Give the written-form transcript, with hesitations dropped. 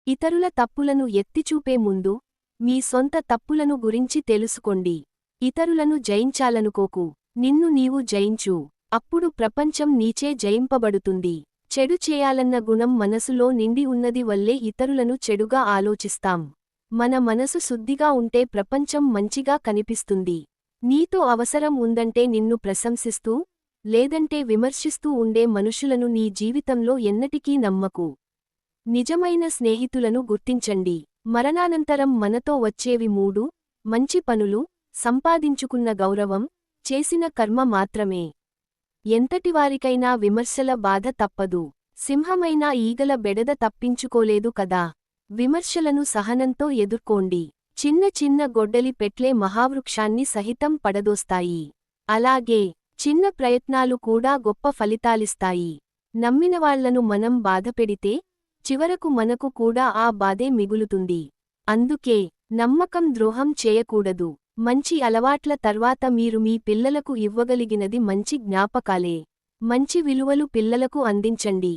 ఇతరుల తప్పులను ఎత్తిచూపే ముందు మీ సొంత తప్పులను గురించి తెలుసుకోండి. ఇతరులను జయించాలనుకోకు, నిన్ను నీవు జయించు. అప్పుడు ప్రపంచం నీచే జయింపబడుతుంది. చెడు చేయాలన్న గుణం మనసులో నిండి ఉన్నది వల్లే ఇతరులను చెడుగా ఆలోచిస్తాం. మన మనసు శుద్ధిగా ఉంటే ప్రపంచం మంచిగా కనిపిస్తుంది. నీతో అవసరం ఉందంటే నిన్ను ప్రశంసిస్తూ, లేదంటే విమర్శిస్తూ ఉండే మనుషులను నీ జీవితంలో ఎన్నటికీ నమ్మకు. నిజమైన స్నేహితులను గుర్తించండి. మరణానంతరం మనతో వచ్చేవి 3 మంచి పనులు, సంపాదించుకున్న గౌరవం, చేసిన కర్మ మాత్రమే. ఎంతటివారికైనా విమర్శల బాధ తప్పదు. సింహమైనా ఈగల బెడద తప్పించుకోలేదు కదా. విమర్శలను సహనంతో ఎదుర్కోండి. చిన్న చిన్న గొడ్డలి పెట్లే మహావృక్షాన్ని సహితం పడదోస్తాయి. అలాగే చిన్న ప్రయత్నాలు కూడా గొప్ప ఫలితాలిస్తాయి. నమ్మినవాళ్లను మనం బాధపెడితే చివరకు మనకు కూడా ఆ బాధే మిగులుతుంది. అందుకే నమ్మకం ద్రోహం చేయకూడదు. మంచి అలవాట్ల తర్వాత మీరు మీ పిల్లలకు ఇవ్వగలిగినది మంచి జ్ఞాపకాలే. మంచి విలువలు పిల్లలకు అందించండి.